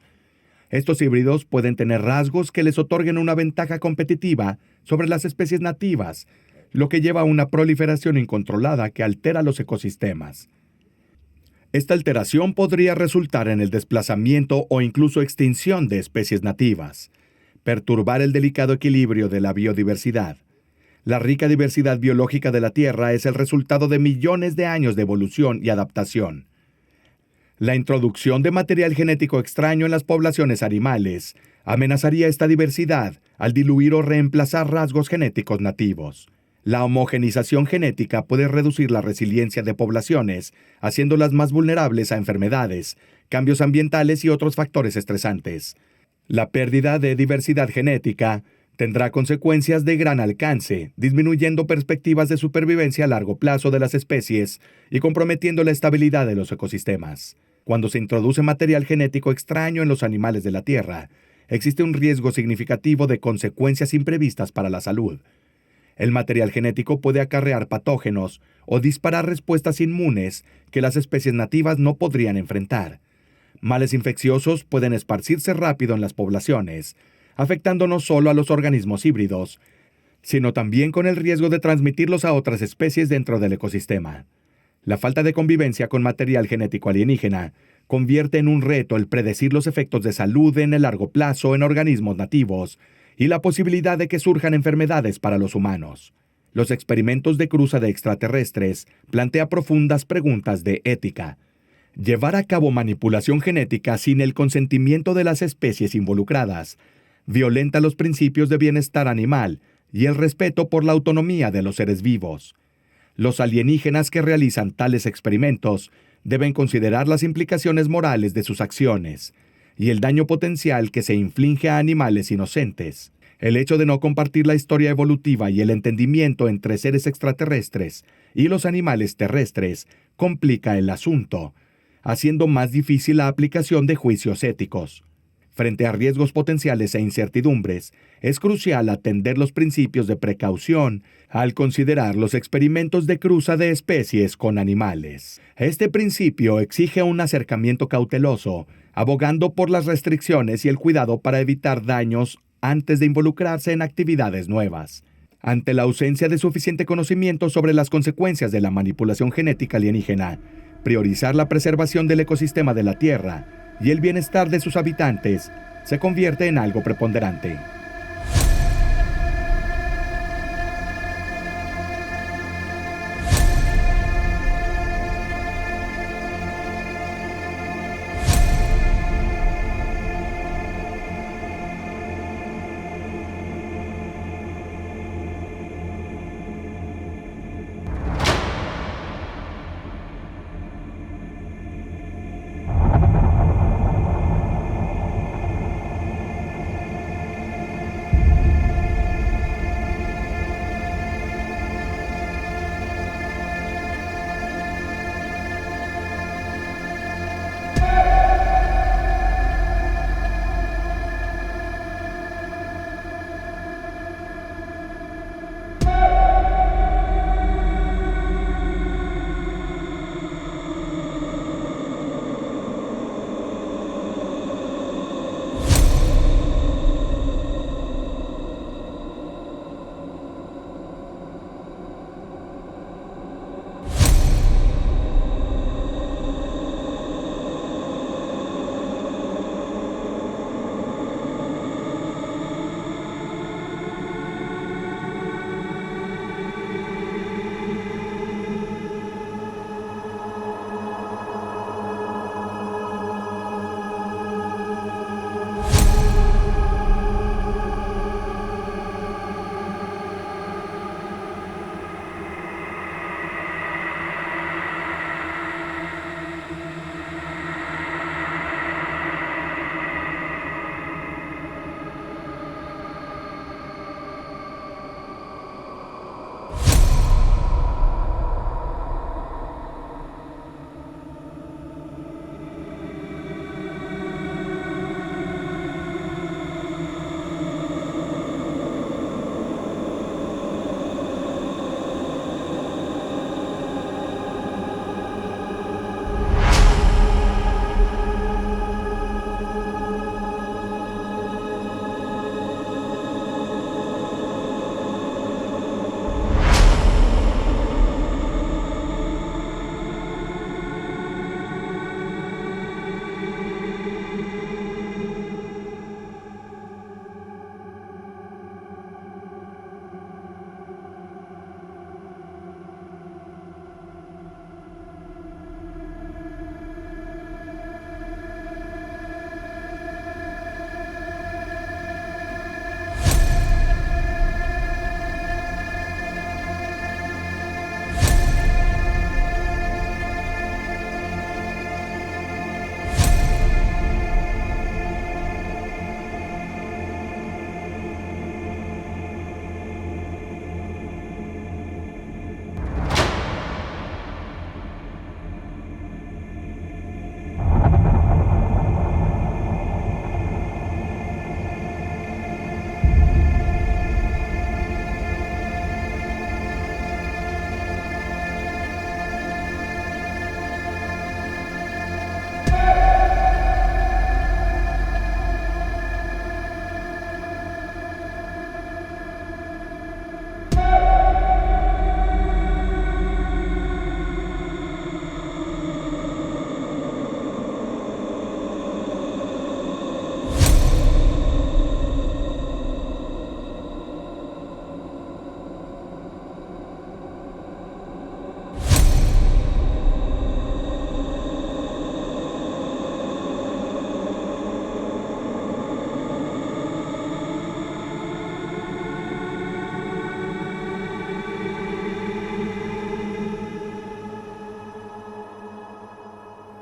Estos híbridos pueden tener rasgos que les otorguen una ventaja competitiva sobre las especies nativas, lo que lleva a una proliferación incontrolada que altera los ecosistemas. Esta alteración podría resultar en el desplazamiento o incluso extinción de especies nativas, perturbar el delicado equilibrio de la biodiversidad. La rica diversidad biológica de la Tierra es el resultado de millones de años de evolución y adaptación. La introducción de material genético extraño en las poblaciones animales amenazaría esta diversidad al diluir o reemplazar rasgos genéticos nativos. La homogenización genética puede reducir la resiliencia de poblaciones, haciéndolas más vulnerables a enfermedades, cambios ambientales y otros factores estresantes. La pérdida de diversidad genética tendrá consecuencias de gran alcance, disminuyendo perspectivas de supervivencia a largo plazo de las especies y comprometiendo la estabilidad de los ecosistemas. Cuando se introduce material genético extraño en los animales de la Tierra, existe un riesgo significativo de consecuencias imprevistas para la salud. El material genético puede acarrear patógenos o disparar respuestas inmunes que las especies nativas no podrían enfrentar. Males infecciosos pueden esparcirse rápido en las poblaciones, afectando no solo a los organismos híbridos, sino también con el riesgo de transmitirlos a otras especies dentro del ecosistema. La falta de convivencia con material genético alienígena convierte en un reto el predecir los efectos de salud en el largo plazo en organismos nativos y la posibilidad de que surjan enfermedades para los humanos. Los experimentos de cruza de extraterrestres plantean profundas preguntas de ética. Llevar a cabo manipulación genética sin el consentimiento de las especies involucradas violenta los principios de bienestar animal y el respeto por la autonomía de los seres vivos. Los alienígenas que realizan tales experimentos deben considerar las implicaciones morales de sus acciones y el daño potencial que se inflige a animales inocentes. El hecho de no compartir la historia evolutiva y el entendimiento entre seres extraterrestres y los animales terrestres complica el asunto, haciendo más difícil la aplicación de juicios éticos. Frente a riesgos potenciales e incertidumbres, es crucial atender los principios de precaución al considerar los experimentos de cruza de especies con animales. Este principio exige un acercamiento cauteloso, abogando por las restricciones y el cuidado para evitar daños antes de involucrarse en actividades nuevas. Ante la ausencia de suficiente conocimiento sobre las consecuencias de la manipulación genética alienígena, priorizar la preservación del ecosistema de la Tierra y el bienestar de sus habitantes se convierte en algo preponderante.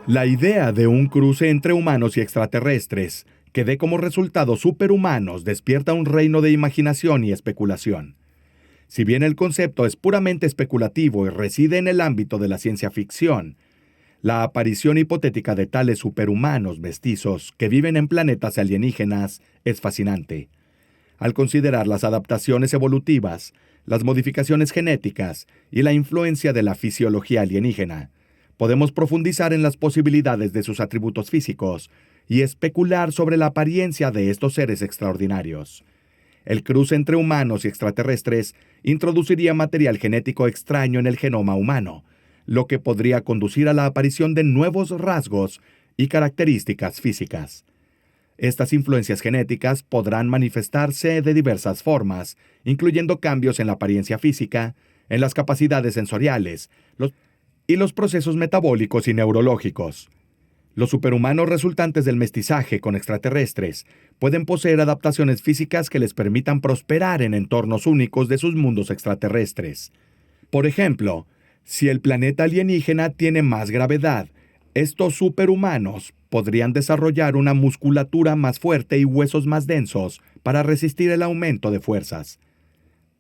La idea de un cruce entre humanos y extraterrestres, que dé como resultado superhumanos, despierta un reino de imaginación y especulación. Si bien el concepto es puramente especulativo y reside en el ámbito de la ciencia ficción, la aparición hipotética de tales superhumanos mestizos que viven en planetas alienígenas es fascinante. Al considerar las adaptaciones evolutivas, las modificaciones genéticas y la influencia de la fisiología alienígena, podemos profundizar en las posibilidades de sus atributos físicos y especular sobre la apariencia de estos seres extraordinarios. El cruce entre humanos y extraterrestres introduciría material genético extraño en el genoma humano, lo que podría conducir a la aparición de nuevos rasgos y características físicas. Estas influencias genéticas podrán manifestarse de diversas formas, incluyendo cambios en la apariencia física, en las capacidades sensoriales, y los procesos metabólicos y neurológicos. Los superhumanos resultantes del mestizaje con extraterrestres pueden poseer adaptaciones físicas que les permitan prosperar en entornos únicos de sus mundos extraterrestres. Por ejemplo, si el planeta alienígena tiene más gravedad, estos superhumanos podrían desarrollar una musculatura más fuerte y huesos más densos para resistir el aumento de fuerzas.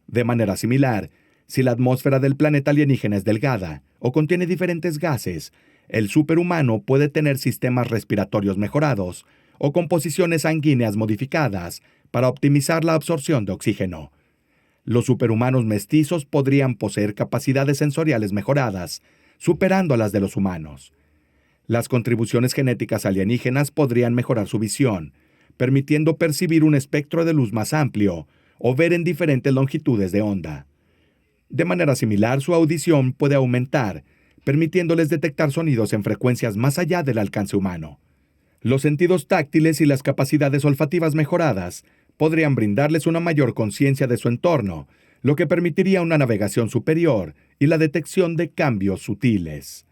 De manera similar, si la atmósfera del planeta alienígena es delgada o contiene diferentes gases, el superhumano puede tener sistemas respiratorios mejorados o composiciones sanguíneas modificadas para optimizar la absorción de oxígeno. Los superhumanos mestizos podrían poseer capacidades sensoriales mejoradas, superando a las de los humanos. Las contribuciones genéticas alienígenas podrían mejorar su visión, permitiendo percibir un espectro de luz más amplio o ver en diferentes longitudes de onda. De manera similar, su audición puede aumentar, permitiéndoles detectar sonidos en frecuencias más allá del alcance humano. Los sentidos táctiles y las capacidades olfativas mejoradas podrían brindarles una mayor conciencia de su entorno, lo que permitiría una navegación superior y la detección de cambios sutiles.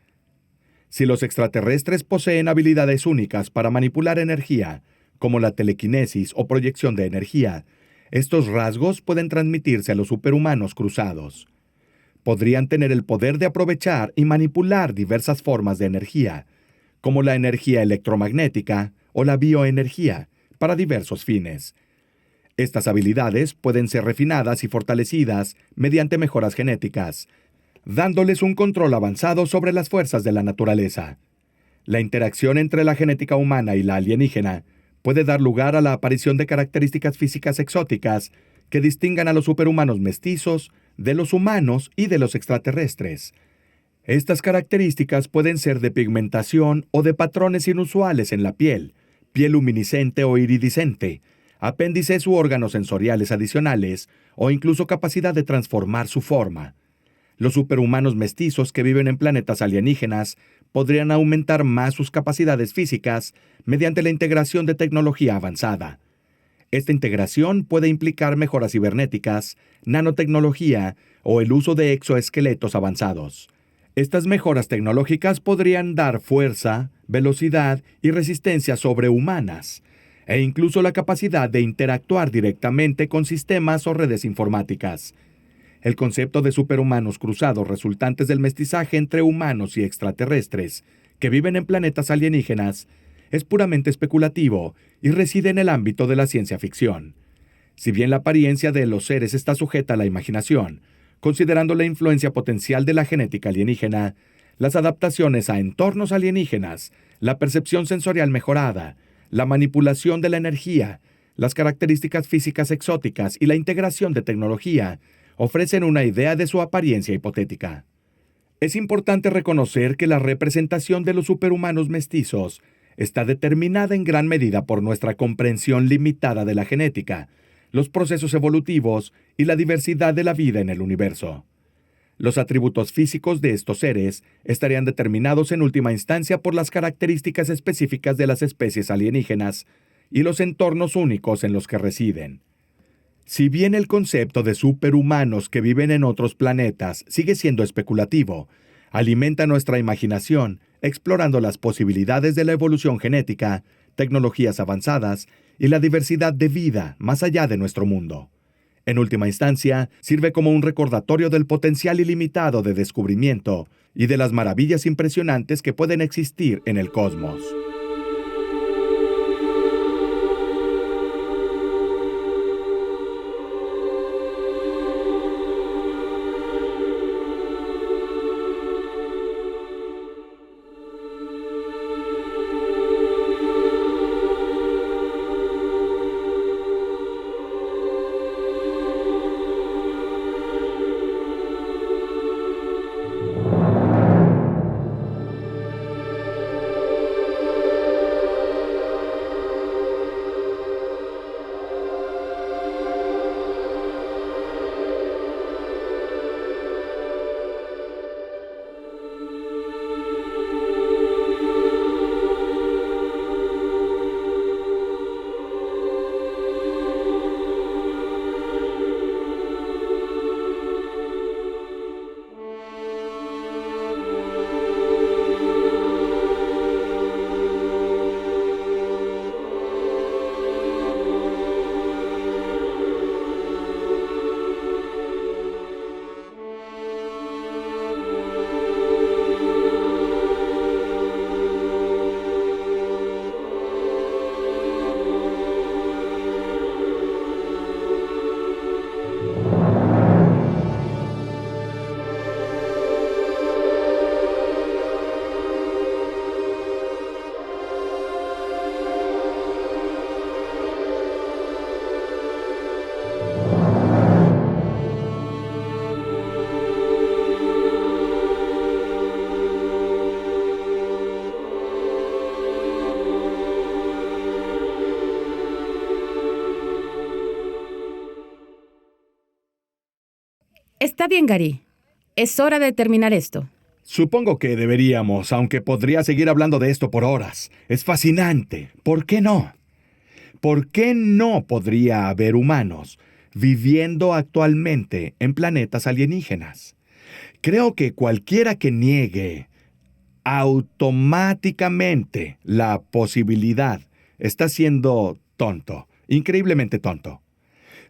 Si los extraterrestres poseen habilidades únicas para manipular energía, como la telequinesis o proyección de energía, estos rasgos pueden transmitirse a los superhumanos cruzados. Podrían tener el poder de aprovechar y manipular diversas formas de energía, como la energía electromagnética o la bioenergía, para diversos fines. Estas habilidades pueden ser refinadas y fortalecidas mediante mejoras genéticas, dándoles un control avanzado sobre las fuerzas de la naturaleza. La interacción entre la genética humana y la alienígena puede dar lugar a la aparición de características físicas exóticas que distingan a los superhumanos mestizos de los humanos y de los extraterrestres. Estas características pueden ser de pigmentación o de patrones inusuales en la piel luminiscente o iridiscente, apéndices u órganos sensoriales adicionales o incluso capacidad de transformar su forma. Los superhumanos mestizos que viven en planetas alienígenas podrían aumentar más sus capacidades físicas mediante la integración de tecnología avanzada. Esta integración puede implicar mejoras cibernéticas, nanotecnología o el uso de exoesqueletos avanzados. Estas mejoras tecnológicas podrían dar fuerza, velocidad y resistencia sobrehumanas, e incluso la capacidad de interactuar directamente con sistemas o redes informáticas. El concepto de superhumanos cruzados resultantes del mestizaje entre humanos y extraterrestres que viven en planetas alienígenas es puramente especulativo y reside en el ámbito de la ciencia ficción. Si bien la apariencia de los seres está sujeta a la imaginación, considerando la influencia potencial de la genética alienígena, las adaptaciones a entornos alienígenas, la percepción sensorial mejorada, la manipulación de la energía, las características físicas exóticas y la integración de tecnología ofrecen una idea de su apariencia hipotética. Es importante reconocer que la representación de los superhumanos mestizos está determinada en gran medida por nuestra comprensión limitada de la genética, los procesos evolutivos y la diversidad de la vida en el universo. Los atributos físicos de estos seres estarían determinados en última instancia por las características específicas de las especies alienígenas y los entornos únicos en los que residen. Si bien el concepto de superhumanos que viven en otros planetas sigue siendo especulativo, alimenta nuestra imaginación explorando las posibilidades de la evolución genética, tecnologías avanzadas y la diversidad de vida más allá de nuestro mundo. En última instancia, sirve como un recordatorio del potencial ilimitado de descubrimiento y de las maravillas impresionantes que pueden existir en el cosmos. Está bien, Gary. Es hora de terminar esto. Supongo que deberíamos, aunque podría seguir hablando de esto por horas. Es fascinante. ¿Por qué no? ¿Por qué no podría haber humanos viviendo actualmente en planetas alienígenas? Creo que cualquiera que niegue automáticamente la posibilidad está siendo tonto, increíblemente tonto.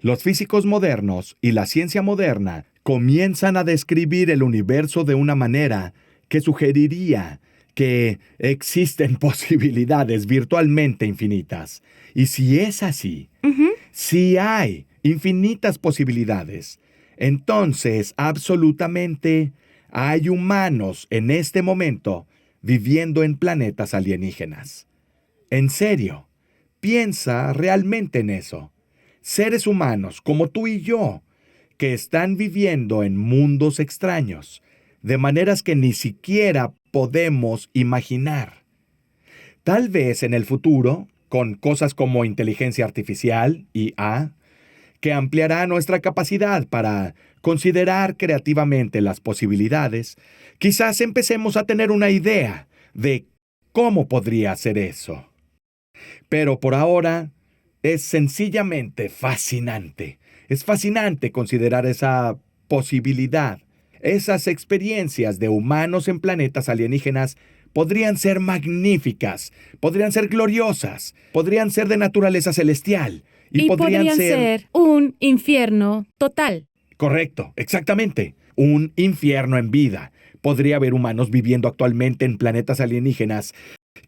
Los físicos modernos y la ciencia moderna comienzan a describir el universo de una manera que sugeriría que existen posibilidades virtualmente infinitas. Y si es así, si hay infinitas posibilidades, entonces absolutamente hay humanos en este momento viviendo en planetas alienígenas. En serio, piensa realmente en eso. Seres humanos como tú y yo, que están viviendo en mundos extraños, de maneras que ni siquiera podemos imaginar. Tal vez en el futuro, con cosas como inteligencia artificial, IA, que ampliará nuestra capacidad para considerar creativamente las posibilidades, quizás empecemos a tener una idea de cómo podría ser eso. Pero por ahora, es sencillamente fascinante. Es fascinante considerar esa posibilidad. Esas experiencias de humanos en planetas alienígenas podrían ser magníficas, podrían ser gloriosas, podrían ser de naturaleza celestial. Y podrían ser un infierno total. Correcto, exactamente. Un infierno en vida. Podría haber humanos viviendo actualmente en planetas alienígenas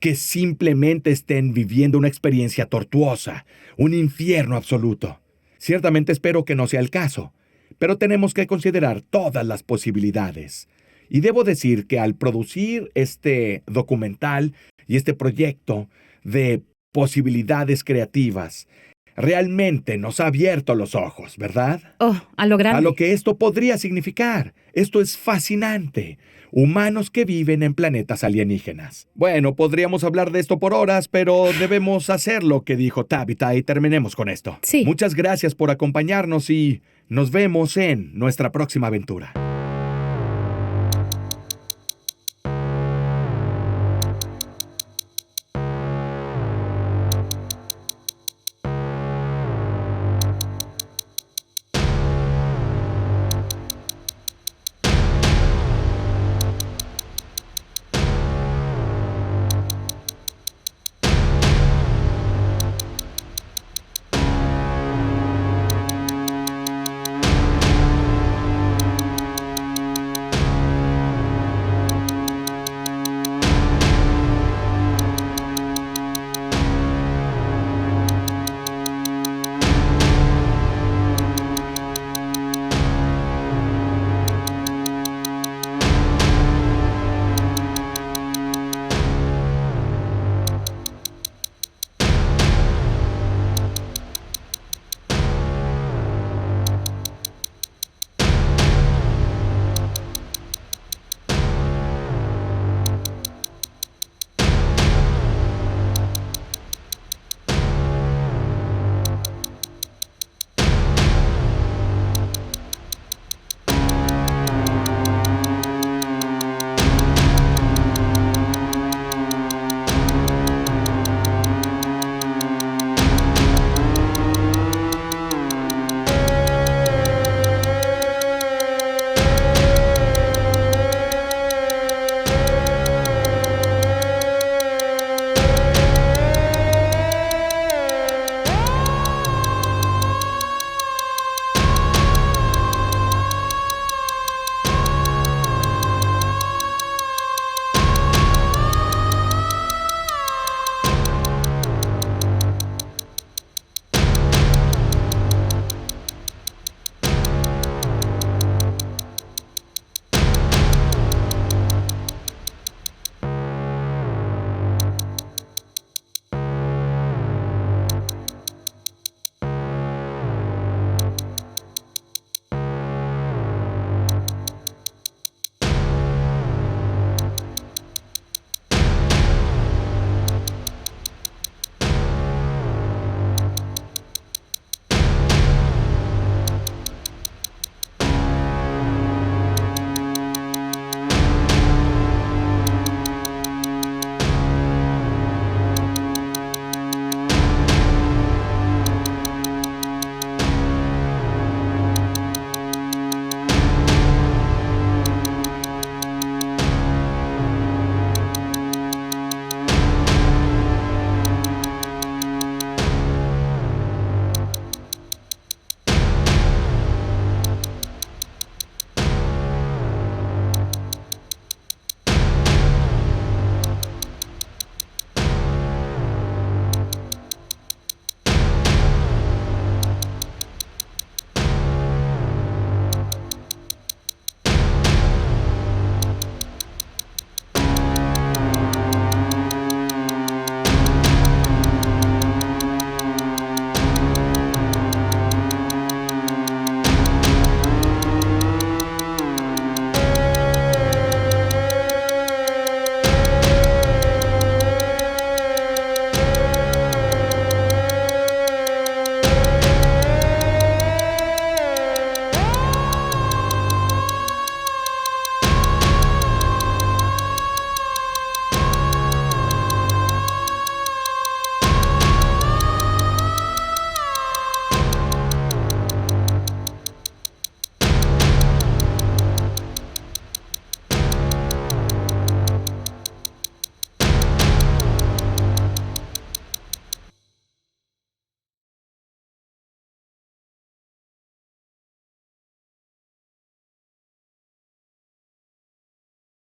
que simplemente estén viviendo una experiencia tortuosa, un infierno absoluto. Ciertamente espero que no sea el caso, pero tenemos que considerar todas las posibilidades. Y debo decir que al producir este documental y este proyecto de posibilidades creativas, realmente nos ha abierto los ojos, ¿verdad? Oh, a lo grande. A lo que esto podría significar. Esto es fascinante. Humanos que viven en planetas alienígenas. Bueno, podríamos hablar de esto por horas, pero debemos hacer lo que dijo Tabitha y terminemos con esto. Sí. Muchas gracias por acompañarnos y nos vemos en nuestra próxima aventura.